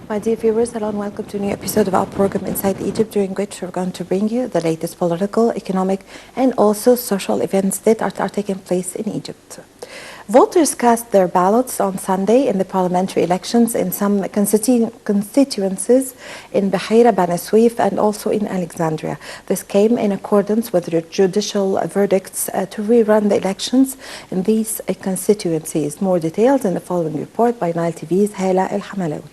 My dear viewers, hello and welcome to a new episode of our program Inside Egypt, during which we're going to bring you the latest political, economic, and also social events that are taking place in Egypt. Voters cast their ballots on Sunday in the parliamentary elections in some constituencies in Bahira, Bani Suif, and also in Alexandria. This came in accordance with the judicial verdicts to rerun the elections in these constituencies. More details in the following report by Nile TV's Hala El Hamalawi.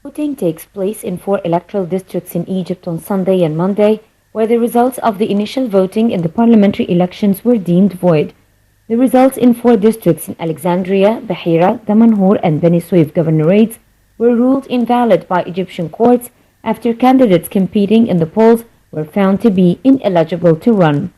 Voting takes place in 4 electoral districts in Egypt on Sunday and Monday, where the results of the initial voting in the parliamentary elections were deemed void. The results in 4 districts in Alexandria, Bahira, Damanhur, and Bani Suif governorates were ruled invalid by Egyptian courts after candidates competing in the polls were found to be ineligible to run.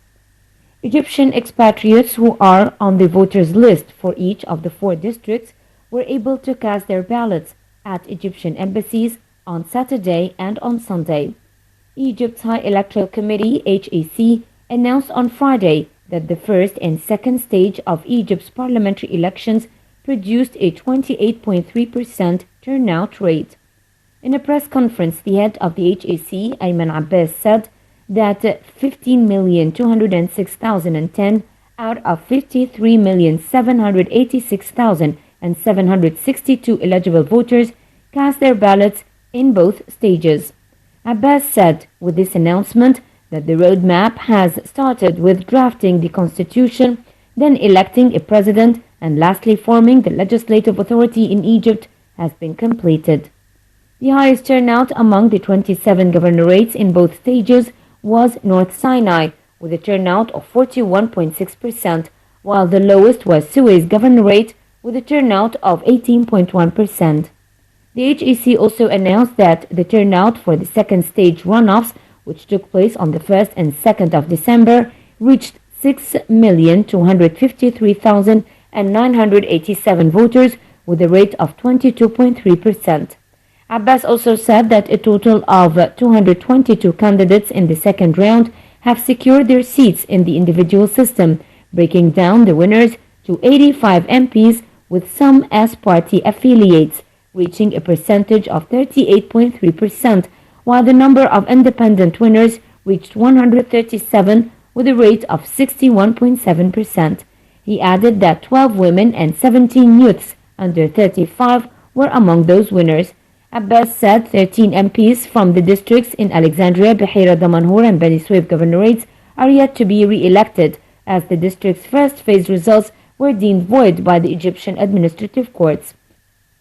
Egyptian expatriates who are on the voters' list for each of the 4 districts were able to cast their ballots at Egyptian embassies on Saturday and on Sunday. Egypt's High Electoral Committee, HEC, announced on Friday that the first and second stage of Egypt's parliamentary elections produced a 28.3% turnout rate. In a press conference, the head of the HEC, Ayman Abbas, said that 15,206,010 out of 53,786,762 eligible voters cast their ballots in both stages. Abbas said with this announcement that the roadmap has started with drafting the constitution, then electing a president, and lastly forming the legislative authority in Egypt has been completed. The highest turnout among the 27 governorates in both stages was North Sinai, with a turnout of 41.6%, while the lowest was Suez governorate with a turnout of 18.1%. The HEC also announced that the turnout for the second stage runoffs, which took place on the 1st and 2nd of December, reached 6,253,987 voters with a rate of 22.3%. Abbas also said that a total of 222 candidates in the second round have secured their seats in the individual system, breaking down the winners to 85 MPs with some as party affiliates, reaching a percentage of 38.3%, while the number of independent winners reached 137 with a rate of 61.7%. He added that 12 women and 17 youths under 35 were among those winners. Abbas said 13 MPs from the districts in Alexandria, Bahira, Damanhur, and Bani Suif governorates are yet to be re-elected, as the district's first phase results were deemed void by the Egyptian administrative courts.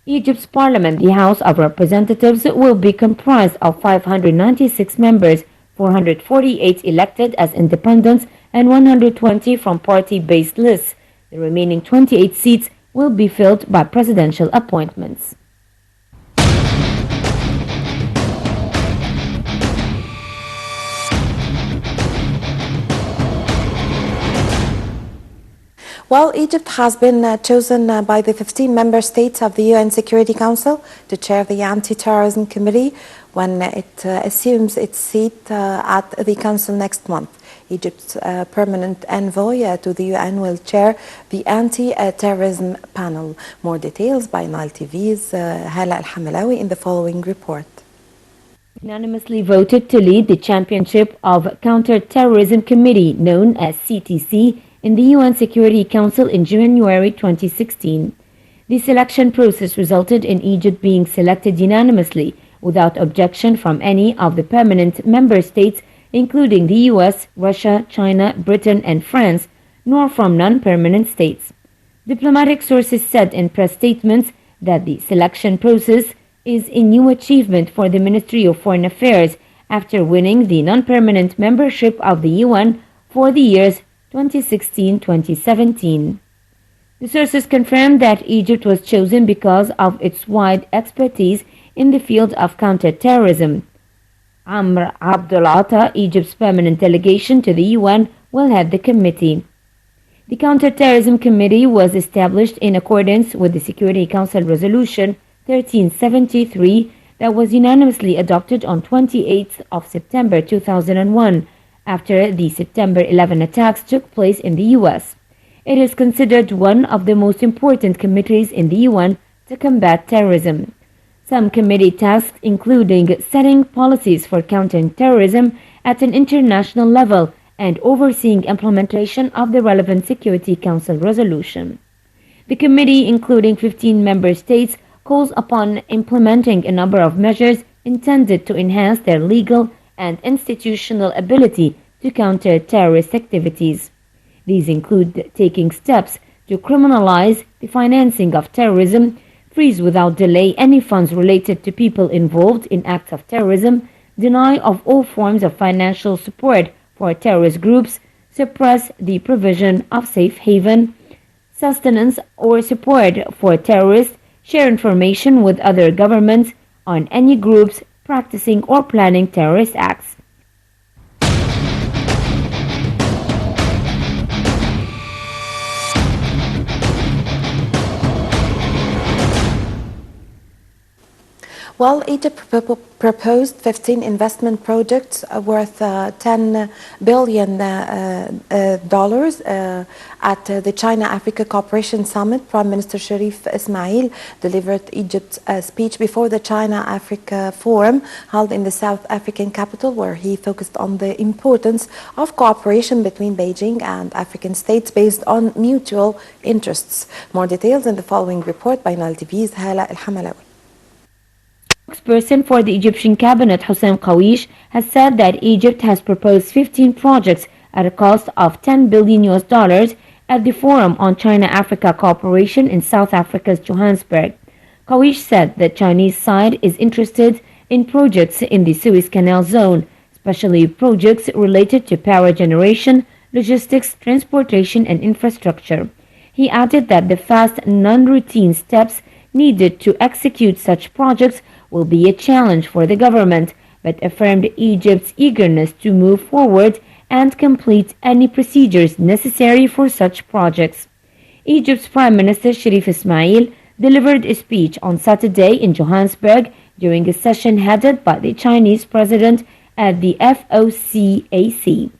Egypt's parliament, the House of Representatives, will be comprised of 596 members, 448 elected as independents, and 120 from party-based lists. The remaining 28 seats will be filled by presidential appointments. Well, Egypt has been chosen by the 15 member states of the UN Security Council to chair the Anti-Terrorism Committee when it assumes its seat at the Council next month. Egypt's permanent envoy to the UN will chair the Anti-Terrorism Panel. More details by Nile TV's Hala El Hamalawi in the following report. Unanimously voted to lead the championship of Counter-Terrorism Committee, known as CTC, in the UN Security Council in January 2016. The selection process resulted in Egypt being selected unanimously without objection from any of the permanent member states, including the US, Russia, China, Britain, and France, nor from non-permanent states. Diplomatic sources said in press statements that the selection process is a new achievement for the Ministry of Foreign Affairs after winning the non-permanent membership of the UN for the years 2016-2017. The sources confirmed that Egypt was chosen because of its wide expertise in the field of counter-terrorism. Amr Abdul Atta, Egypt's permanent delegation to the UN, will head the committee. The Counter-Terrorism Committee was established in accordance with the Security Council Resolution 1373 that was unanimously adopted on 28th of September 2001 after the September 11 attacks took place in the US. It is considered one of the most important committees in the UN to combat terrorism. Some committee tasks, including setting policies for countering terrorism at an international level and overseeing implementation of the relevant Security Council resolution. The committee, including 15 member states, calls upon implementing a number of measures intended to enhance their legal and institutional ability to counter terrorist activities. These include taking steps to criminalize the financing of terrorism, freeze without delay any funds related to people involved in acts of terrorism, deny of all forms of financial support for terrorist groups, suppress the provision of safe haven, sustenance or support for terrorists, share information with other governments on any groups practicing or planning terrorist acts. Well, Egypt proposed 15 investment projects worth $10 billion at the China-Africa Cooperation Summit. Prime Minister Sharif Ismail delivered Egypt's speech before the China-Africa Forum held in the South African capital, where he focused on the importance of cooperation between Beijing and African states based on mutual interests. More details in the following report by Nile TV's Hala El-Hamalawi. Spokesperson for the Egyptian cabinet, Hossein Qawish, has said that Egypt has proposed 15 projects at a cost of $10 billion at the Forum on China-Africa Cooperation in South Africa's Johannesburg. Qawish said the Chinese side is interested in projects in the Suez Canal zone, especially projects related to power generation, logistics, transportation, and infrastructure. He added that the fast, non-routine steps needed to execute such projects will be a challenge for the government, but affirmed Egypt's eagerness to move forward and complete any procedures necessary for such projects. Egypt's Prime Minister Sharif Ismail delivered a speech on Saturday in Johannesburg during a session headed by the Chinese president at the FOCAC.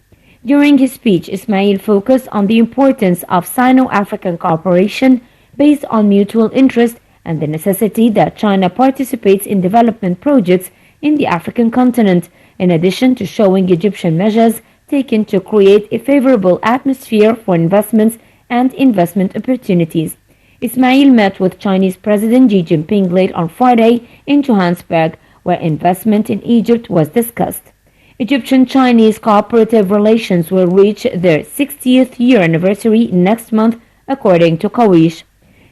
During his speech, Ismail focused on the importance of Sino-African cooperation based on mutual interest and the necessity that China participates in development projects in the African continent, in addition to showing Egyptian measures taken to create a favorable atmosphere for investments and investment opportunities. Ismail met with Chinese President Xi Jinping late on Friday in Johannesburg, where investment in Egypt was discussed. Egyptian-Chinese cooperative relations will reach their 60th year anniversary next month, according to Qawish.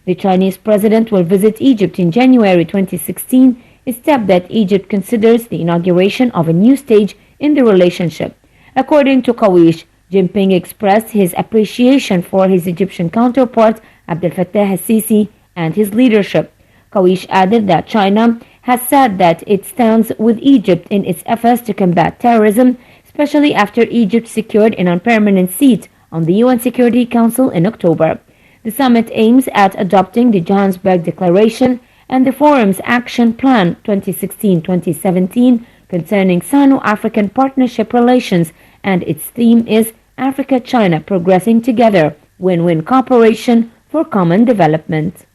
The Chinese president will visit Egypt in January 2016, a step that Egypt considers the inauguration of a new stage in the relationship. According to Qawish, Jinping expressed his appreciation for his Egyptian counterpart, Abdel Fattah al-Sisi, and his leadership. Qawish added that China has said that it stands with Egypt in its efforts to combat terrorism, especially after Egypt secured a non-permanent seat on the UN Security Council in October. The summit aims at adopting the Johannesburg Declaration and the Forum's Action Plan 2016-2017 concerning Sino-African partnership relations, and its theme is Africa-China Progressing Together, Win-Win Cooperation for Common Development.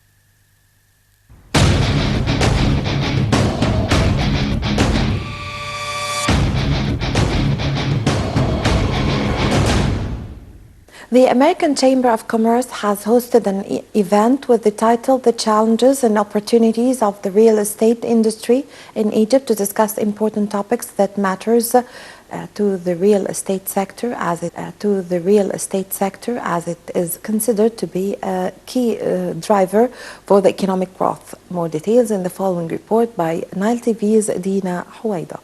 The American Chamber of Commerce has hosted an event with the title The Challenges and Opportunities of the Real Estate Industry in Egypt to discuss important topics that matters to the real estate sector as it is considered to be a key driver for the economic growth. More details in the following report by Nile TV's Dina Huwaida.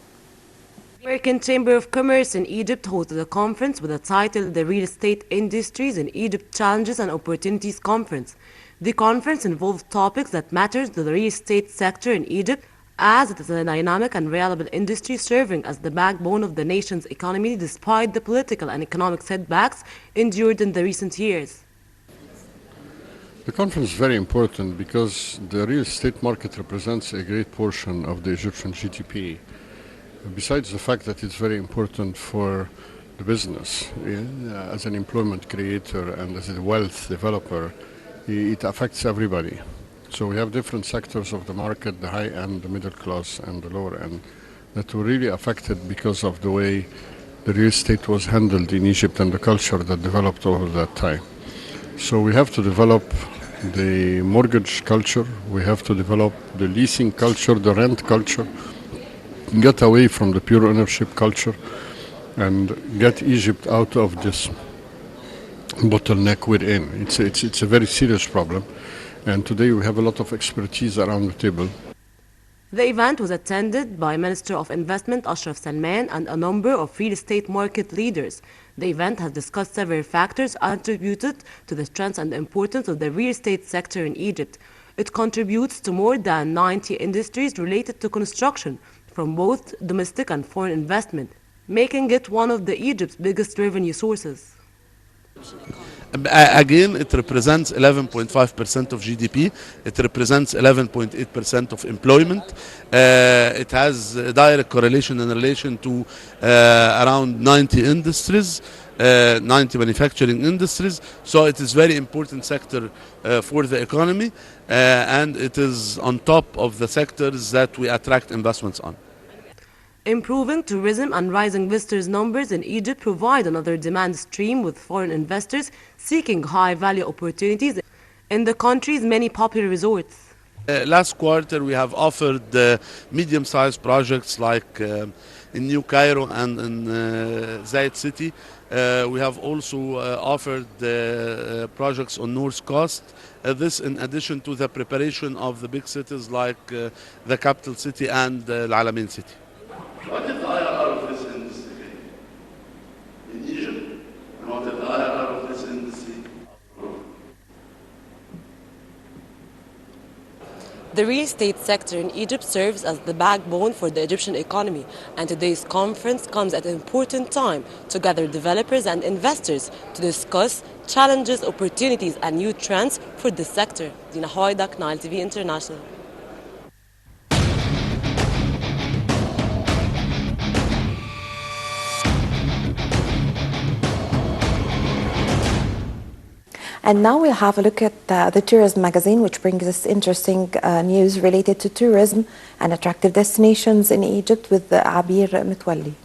The American Chamber of Commerce in Egypt hosted a conference with the title The Real Estate Industries in Egypt Challenges and Opportunities Conference. The conference involved topics that matter to the real estate sector in Egypt, as it is a dynamic and reliable industry serving as the backbone of the nation's economy despite the political and economic setbacks endured in the recent years. The conference is very important because the real estate market represents a great portion of the Egyptian GDP. Besides the fact that it's very important for the business, as an employment creator and as a wealth developer, it affects everybody. So we have different sectors of the market, the high end, the middle class, and the lower end, that were really affected because of the way the real estate was handled in Egypt and the culture that developed over that time. So we have to develop the mortgage culture, we have to develop the leasing culture, the rent culture, get away from the pure ownership culture, and get Egypt out of this bottleneck we're in. It's a very serious problem, and today we have a lot of expertise around the table. The event was attended by Minister of Investment Ashraf Salman and a number of real estate market leaders. The event has discussed several factors attributed to the strength and importance of the real estate sector in Egypt. It contributes to more than 90 industries related to construction, from both domestic and foreign investment, making it one of Egypt's biggest revenue sources. Again, it represents 11.5% of GDP. It represents 11.8% of employment. It has a direct correlation in relation to around 90 industries, 90 manufacturing industries. So it is very important sector for the economy, and it is on top of the sectors that we attract investments on. Improving tourism and rising visitors' numbers in Egypt provide another demand stream, with foreign investors seeking high-value opportunities in the country's many popular resorts. Last quarter, we have offered medium-sized projects like in New Cairo and in Zayed City. We have also offered projects on North Coast. This in addition to the preparation of the big cities like the capital city and Al Alamein city. What is the IRR of this industry in Egypt? And what is the IRR of this industry? The real estate sector in Egypt serves as the backbone for the Egyptian economy, and today's conference comes at an important time to gather developers and investors to discuss challenges, opportunities, and new trends for this sector. Dina Hoidak, Nile TV International. And now we'll have a look at the Tourism magazine, which brings us interesting news related to tourism and attractive destinations in Egypt with Abir Mitwalli.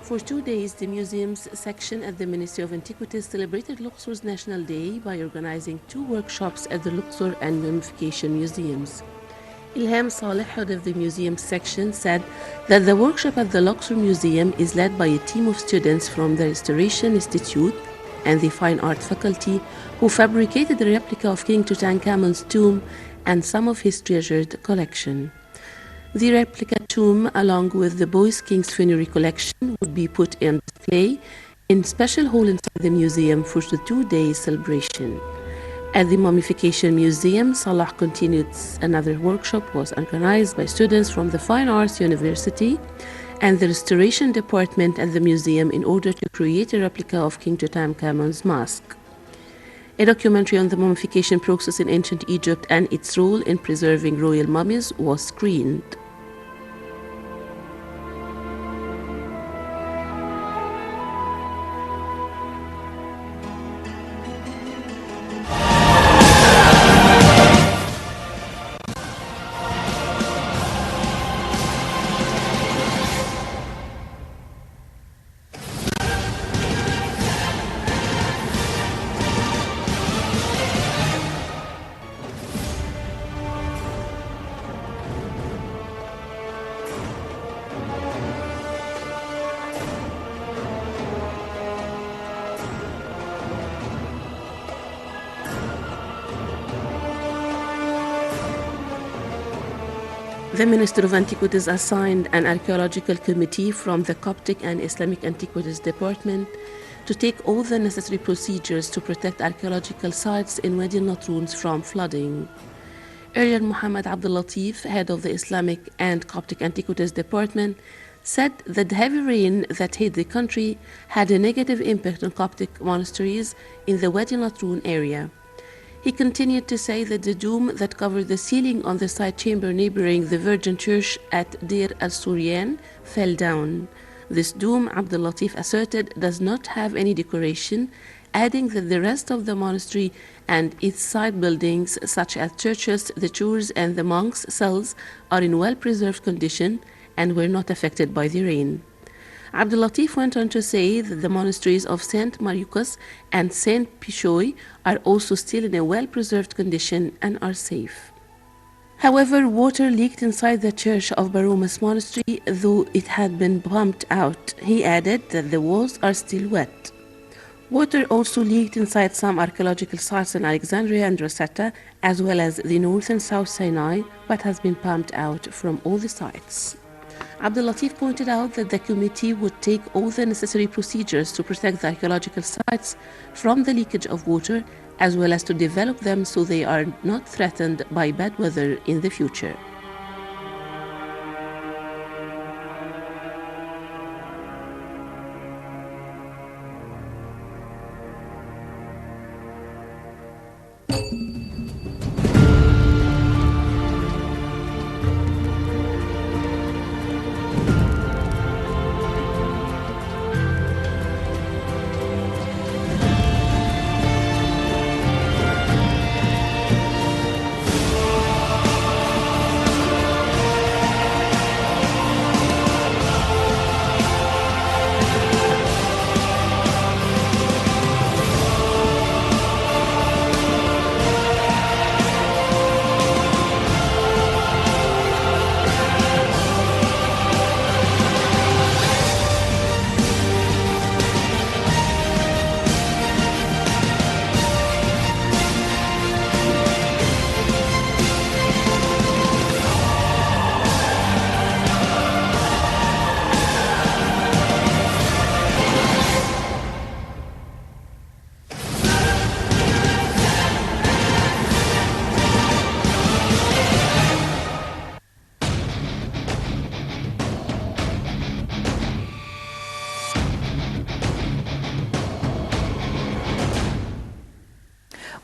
For 2 days, the museums section at the Ministry of Antiquities celebrated Luxor's National Day by organizing 2 workshops at the Luxor and Mummification Museums. Ilham Saleh, head of the museum section, said that the workshop at the Luxor Museum is led by a team of students from the Restoration Institute and the Fine Art Faculty, who fabricated a replica of King Tutankhamun's tomb and some of his treasured collection. The replica tomb, along with the Boys King's funerary collection, would be put on display in special hall inside the museum for the 2-day celebration. At the Mummification Museum, Salah continued. Another workshop was organized by students from the Fine Arts University and the Restoration Department at the museum in order to create a replica of King Tutankhamun's mask. A documentary on the mummification process in ancient Egypt and its role in preserving royal mummies was screened. The Minister of Antiquities assigned an archaeological committee from the Coptic and Islamic Antiquities Department to take all the necessary procedures to protect archaeological sites in Wadi al-Natruns from flooding. Earlier, Muhammad Abdul Latif, head of the Islamic and Coptic Antiquities Department, said that the heavy rain that hit the country had a negative impact on Coptic monasteries in the Wadi al-Natrun area. He continued to say that the dome that covered the ceiling on the side chamber neighboring the Virgin Church at Deir al-Suryan fell down. This dome, Abdul Latif asserted, does not have any decoration, adding that the rest of the monastery and its side buildings, such as churches, the churs, and the monks' cells, are in well-preserved condition and were not affected by the rain. Abdul Latif went on to say that the monasteries of Saint Mariucus and Saint Pishoy are also still in a well-preserved condition and are safe. However, water leaked inside the church of Barumas Monastery, though it had been pumped out. He added that the walls are still wet. Water also leaked inside some archaeological sites in Alexandria and Rosetta, as well as the North and South Sinai, but has been pumped out from all the sites. Abdul Latif pointed out that the committee would take all the necessary procedures to protect the archaeological sites from the leakage of water, as well as to develop them so they are not threatened by bad weather in the future.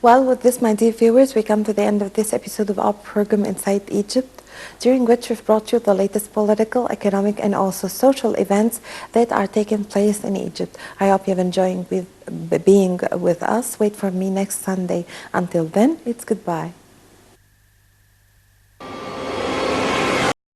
Well, with this, my dear viewers, we come to the end of this episode of our program Inside Egypt, during which we've brought you the latest political, economic, and also social events that are taking place in Egypt. I hope you've enjoyed being with us. Wait for me next Sunday. Until then, it's goodbye.